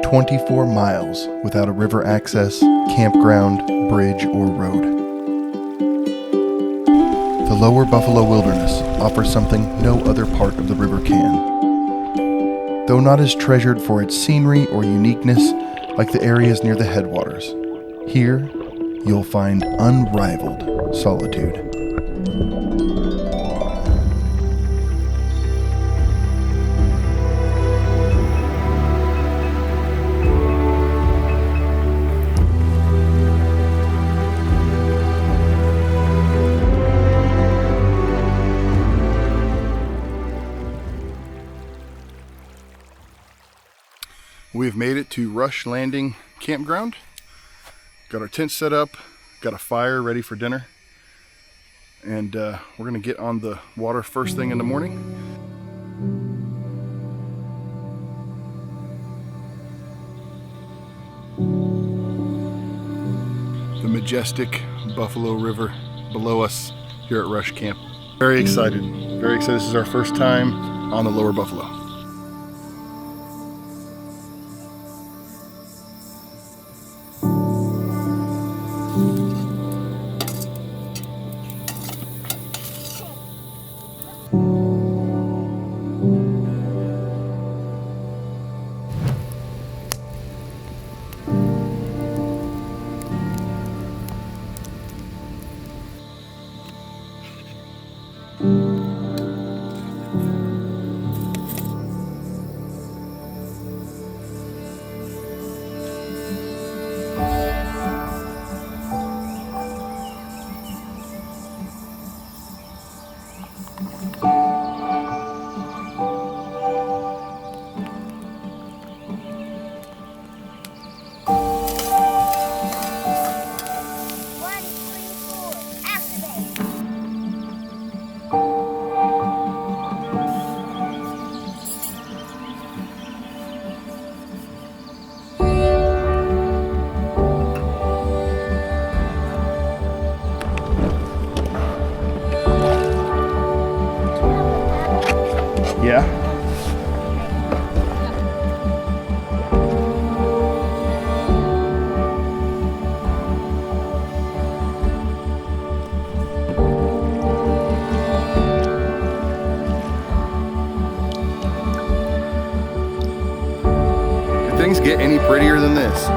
24 miles without a river access, campground, bridge, or road. The lower Buffalo Wilderness offers something no other part of the river can. Though not as treasured for its scenery or uniqueness like the areas near the headwaters, here you'll find unrivaled solitude. We've made it to Rush Landing Campground. Got our tent set up, got a fire ready for dinner, and we're gonna get on the water first thing in the morning. The majestic Buffalo River below us here at Rush Camp. Very excited, very excited. This is our first time on the lower Buffalo. Yeah. Do things get any prettier than this?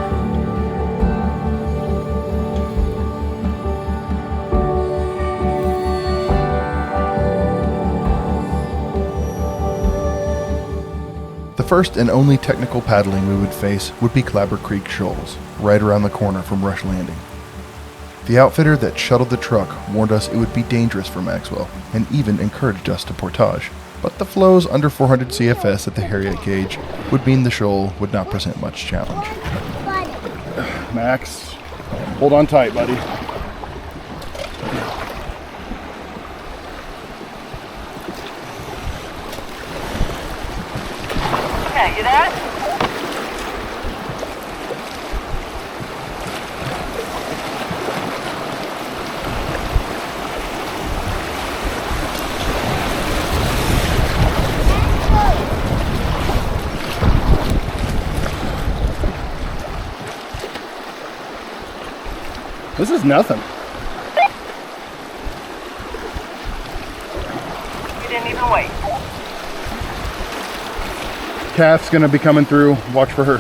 The first and only technical paddling we would face would be Clabber Creek Shoals, right around the corner from Rush Landing. The outfitter that shuttled the truck warned us it would be dangerous for Maxwell, and even encouraged us to portage. But the flows under 400 CFS at the Harriet Gauge would mean the shoal would not present much challenge. Max, hold on tight, buddy. You there? This is nothing. You didn't even wait. Kath's gonna be coming through. Watch for her.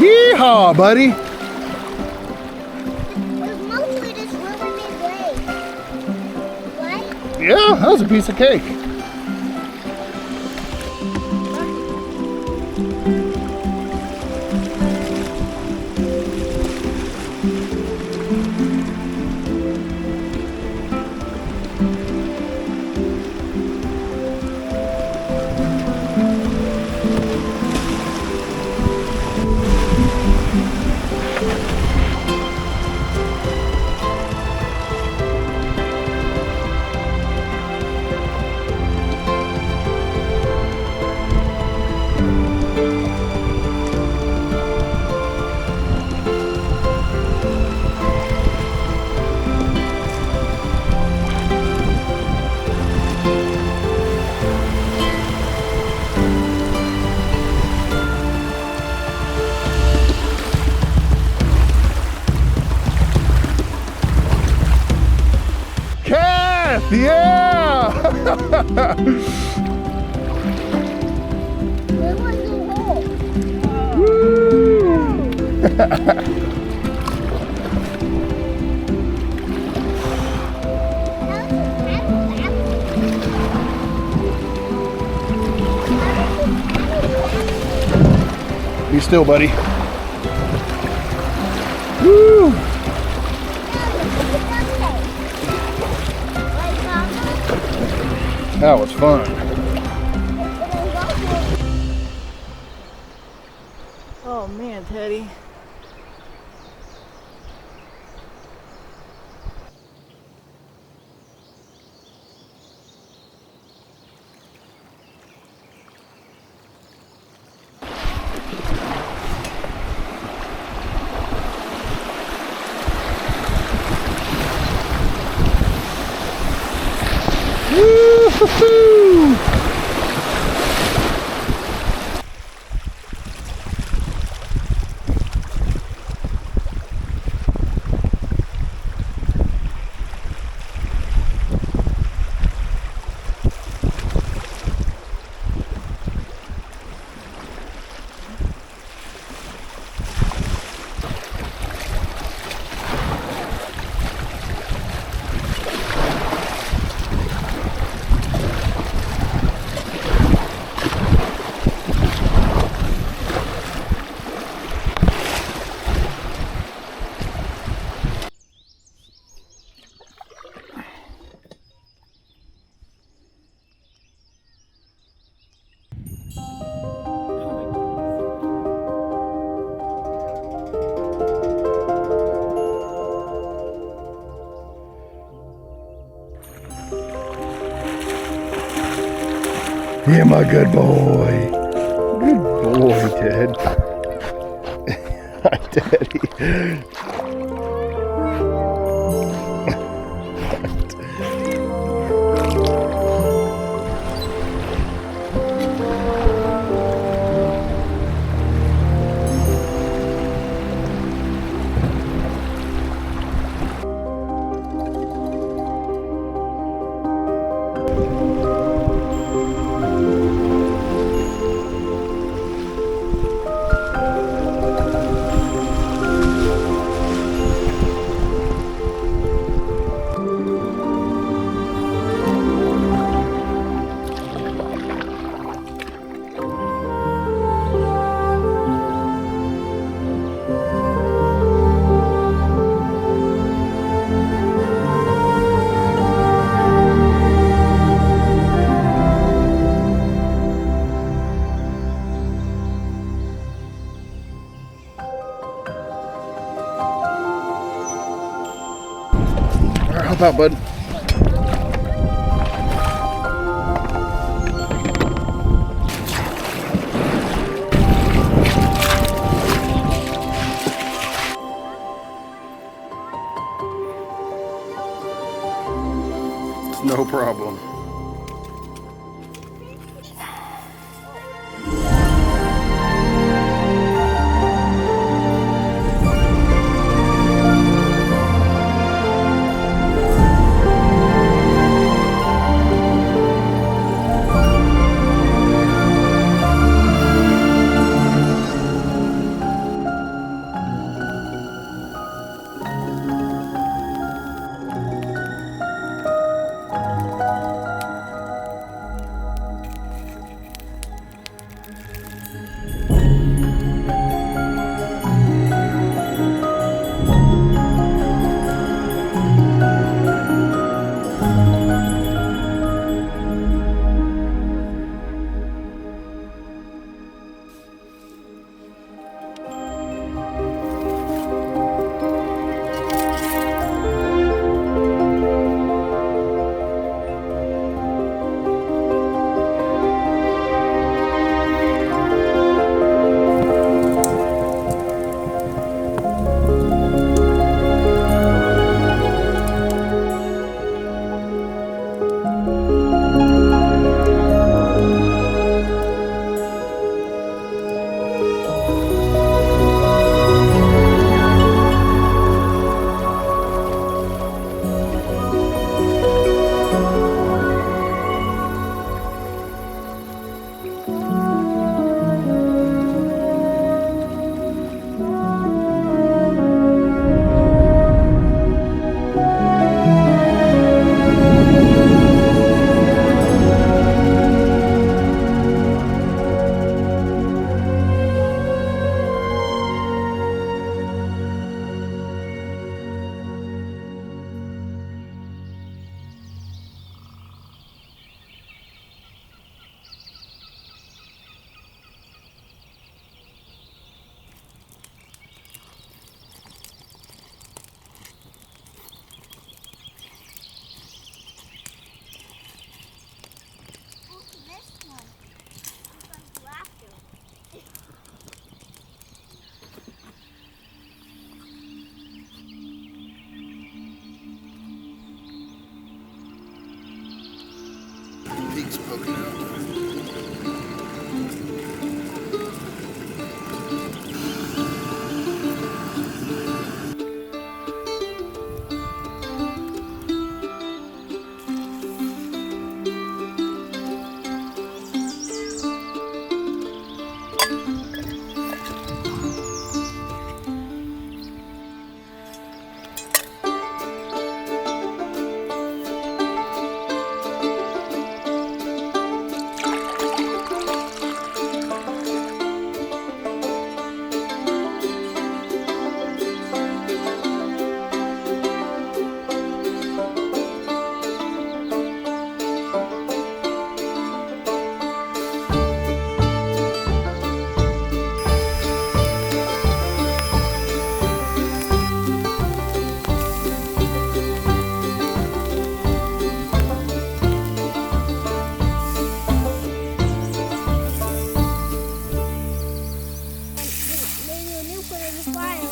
Yeehaw, buddy! Mostly just rubbing his leg. Right? Yeah, that was a piece of cake. Yeah! Where was the hole? Be still, buddy. Woo! That was fun. Oh man, Teddy. Woo-hoo-hoo! Yeah, my good boy. Good boy, Ted. Hi, Daddy. How about, bud? No problem. It's poking out. Maybe a new one in the fire.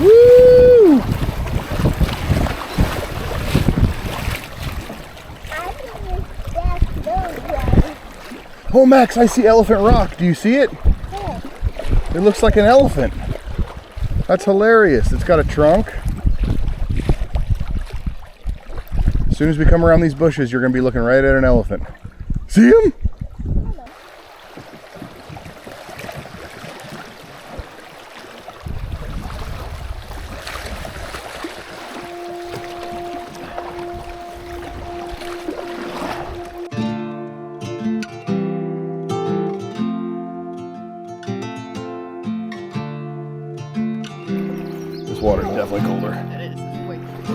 Woo! Oh, Max, I see Elephant Rock. Do you see it? Yeah. It looks like an elephant. That's hilarious. It's got a trunk. As soon as we come around these bushes, you're going to be looking right at an elephant. See him? This water's definitely colder. It is. It's way cool.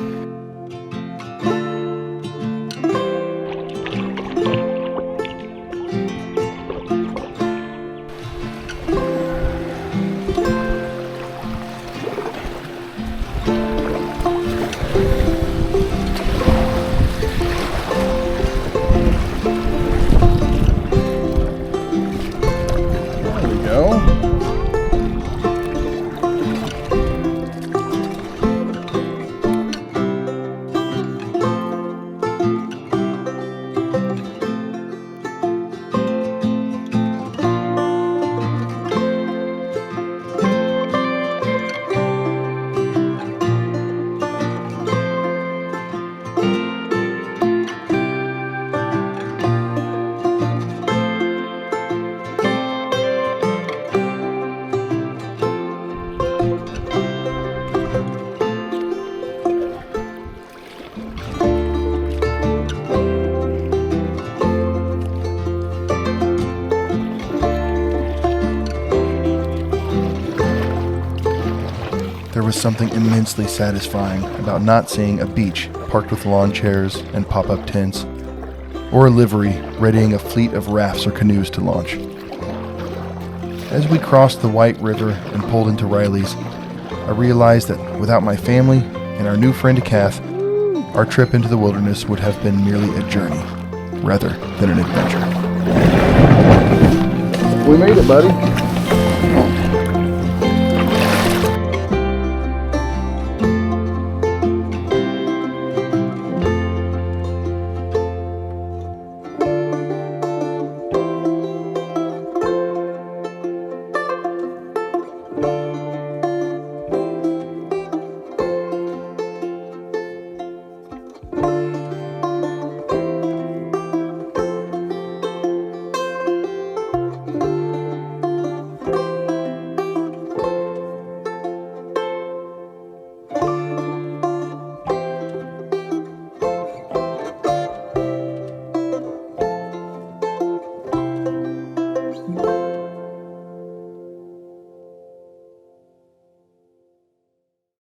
There we go. There was something immensely satisfying about not seeing a beach parked with lawn chairs and pop-up tents, or a livery readying a fleet of rafts or canoes to launch. As we crossed the White River and pulled into Riley's, I realized that without my family and our new friend Kath, our trip into the wilderness would have been merely a journey rather than an adventure. We made it, buddy.